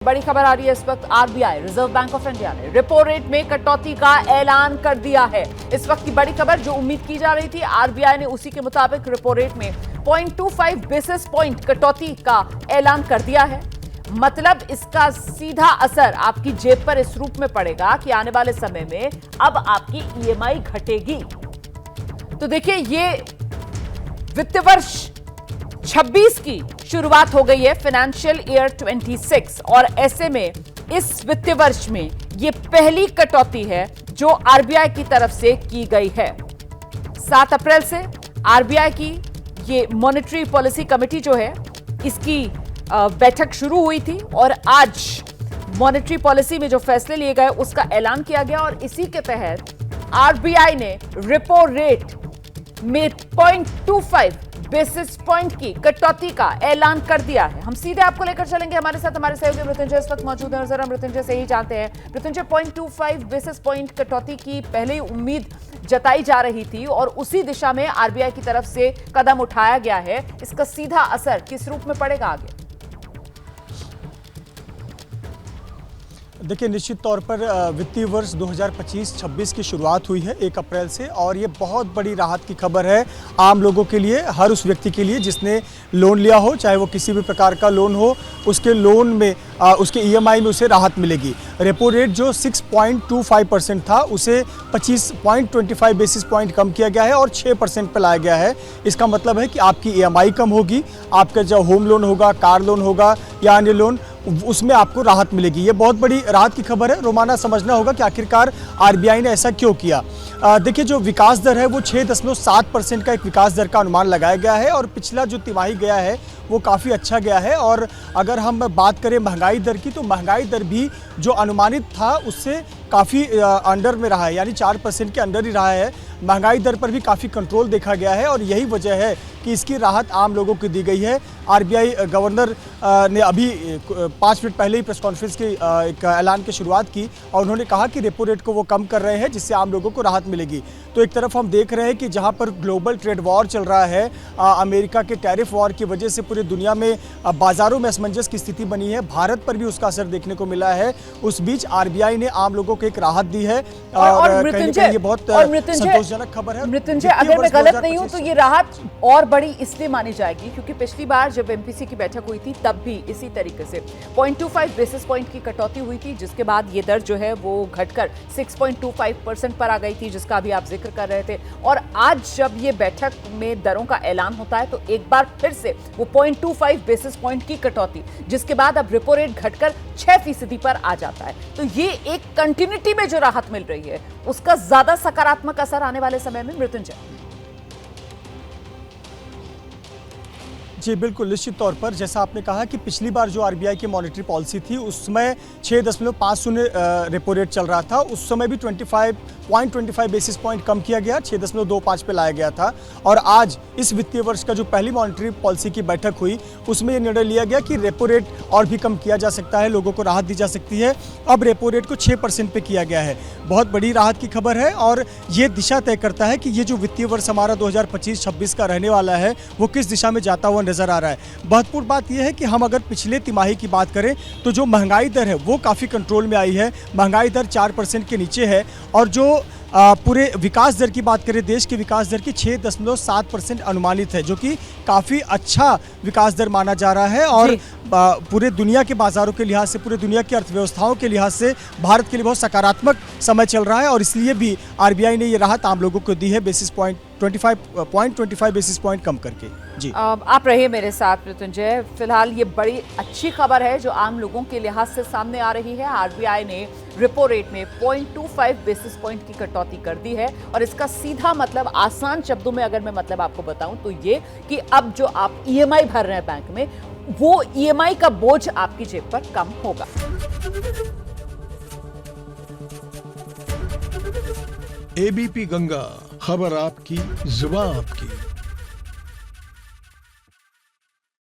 बड़ी खबर आ रही है इस वक्त। RBI reserve bank of India ने रेपो रेट में कटौती का ऐलान कर दिया है। इस वक्त की बड़ी खबर जो उम्मीद की जा रही थी, आरबीआई ने उसी के मुताबिक रेपो रेट में 0.25 बेसिस पॉइंट कटौती का ऐलान कर दिया है। मतलब इसका सीधा असर आपकी जेब पर इस रूप में पड़ेगा कि आने वाले समय में अब आपकी ईएमआई घटेगी। तो देखिए, ये वित्त वर्ष 26 की शुरुआत हो गई है, फाइनेंशियल ईयर 26, और ऐसे में इस वित्तीय वर्ष में ये पहली कटौती है जो आरबीआई की तरफ से की गई है। 7 अप्रैल से आरबीआई की ये मॉनेटरी पॉलिसी कमेटी जो है, इसकी बैठक शुरू हुई थी और आज मॉनेटरी पॉलिसी में जो फैसले लिए गए उसका ऐलान किया गया और इसी के तहत आरबीआई ने रेपो रेट में 0.25 बेसिस पॉइंट की कटौती का ऐलान कर दिया है। हम सीधे आपको लेकर चलेंगे, हमारे साथ हमारे सहयोगी मृत्युंजय इस वक्त मौजूद है और जरा मृत्युंजय से ही जानते हैं। मृत्युंजय, 0.25 बेसिस पॉइंट कटौती की पहले ही उम्मीद जताई जा रही थी और उसी दिशा में आरबीआई की तरफ से कदम उठाया गया है। इसका सीधा असर किस रूप में पड़ेगा आगे? देखिए, निश्चित तौर पर वित्तीय वर्ष 2025-26 की शुरुआत हुई है 1 अप्रैल से, और ये बहुत बड़ी राहत की खबर है आम लोगों के लिए, हर उस व्यक्ति के लिए जिसने लोन लिया हो, चाहे वो किसी भी प्रकार का लोन हो, उसके लोन में उसके ईएमआई में उसे राहत मिलेगी। रेपो रेट जो 6.25% था उसे 25.25 बेसिस पॉइंट कम किया गया है और 6% पर लाया गया है। इसका मतलब है कि आपकी ईएमआई कम होगी, आपका जो होम लोन होगा, कार लोन होगा या अन्य लोन, उसमें आपको राहत मिलेगी। ये बहुत बड़ी राहत की खबर है। रोमाना समझना होगा कि आखिरकार आरबीआई ने ऐसा क्यों किया। देखिए, जो विकास दर है वो 6.7% का एक विकास दर का अनुमान लगाया गया है और पिछला जो तिमाही गया है वो काफ़ी अच्छा गया है। और अगर हम बात करें महंगाई दर की, तो महंगाई दर भी जो अनुमानित था उससे काफ़ी अंडर में रहा है, यानी 4% के अंडर ही रहा है। महंगाई दर पर भी काफ़ी कंट्रोल देखा गया है और यही वजह है कि इसकी राहत आम लोगों को दी गई है। आरबीआई गवर्नर ने अभी 5 मिनट पहले ही प्रेस कॉन्फ्रेंस के एक ऐलान की शुरुआत की और उन्होंने कहा कि रेपो रेट को वो कम कर रहे हैं जिससे आम लोगों को राहत मिलेगी। तो एक तरफ हम देख रहे हैं कि जहां पर ग्लोबल ट्रेड वॉर चल रहा है, अमेरिका के टैरिफ वॉर की वजह से पूरी दुनिया में बाजारों में असमंजस की स्थिति बनी है, भारत पर भी उसका असर देखने को मिला है। उस बीच आरबीआई ने आम लोगों को एक राहत दी है और कहीं ना कहीं ये बहुत संतोषजनक खबर है। मृत्युंजय, अगर मैं गलत नहीं हूं तो ये राहत और बड़ी इसलिए मानी जाएगी क्योंकि पिछली बार जब एमपीसी की बैठक हुई थी तब भी इसी तरीके से 0.25 बेसिस पॉइंट की कटौती हुई थी, जिसके बाद ये दर जो है वो घटकर 6.25% पर आ गई थी, जिसका अभी आप जिक्र कर रहे थे। और आज जब ये बैठक में दरों का ऐलान होता है तो एक बार फिर से वो 0.25 बेसिस पॉइंट की कटौती, जिसके बाद अब रेपो रेट घटकर 6% पर आ जाता है। तो ये एक कंटिन्यूटी में जो राहत मिल रही है उसका ज्यादा सकारात्मक असर आने वाले समय में। मृत्युंजय जी बिल्कुल, निश्चित तौर पर जैसा आपने कहा कि पिछली बार जो आरबीआई की मॉनेटरी पॉलिसी थी उसमें 6.50 रेपो रेट चल रहा था। उस समय भी 0.25 बेसिस पॉइंट कम किया गया, 6.25 पे लाया गया था। और आज इस वित्तीय वर्ष का जो पहली मॉनेटरी पॉलिसी की बैठक हुई उसमें यह निर्णय लिया गया कि रेपो रेट और भी कम किया जा सकता है, लोगों को राहत दी जा सकती है। अब रेपो रेट को 6% पे किया गया है। बहुत बड़ी राहत की खबर है और ये दिशा तय करता है कि ये जो वित्तीय वर्ष हमारा 2025-26 का रहने वाला है वो किस दिशा में जाता हुआ नजर आ रहा है। महत्वपूर्ण बात यह है कि हम अगर पिछले तिमाही की बात करें तो जो महंगाई दर है वो काफ़ी कंट्रोल में आई है। महंगाई दर 4% के नीचे है और जो पूरे विकास दर की बात करें, देश की विकास दर की 6.7% अनुमानित है, जो कि काफ़ी अच्छा विकास दर माना जा रहा है। और पूरे दुनिया के बाजारों के लिहाज से, पूरे दुनिया की अर्थव्यवस्थाओं के लिहाज से भारत के लिए बहुत सकारात्मक समय चल रहा है और इसलिए भी आरबीआई ने ये राहत आम लोगों को दी है, बेसिस पॉइंट 0.25 बेसिस पॉइंट कम करके। जी आप रहिए मेरे साथ मृत्युंजय। फिलहाल ये बड़ी अच्छी खबर है जो आम लोगों के लिहाज से सामने आ रही है। आरबीआई ने रेपो रेट में 0.25 बेसिस पॉइंट की कटौती कर दी है और इसका सीधा मतलब, आसान शब्दों में अगर मैं मतलब आपको बताऊं तो ये कि अब जो आप ईएमआई भर रहे हैं बैंक में, वो ईएमआई का बोझ आपकी जेब पर कम होगा। एबीपी गंगा, खबर आपकी, जुबान आपकी।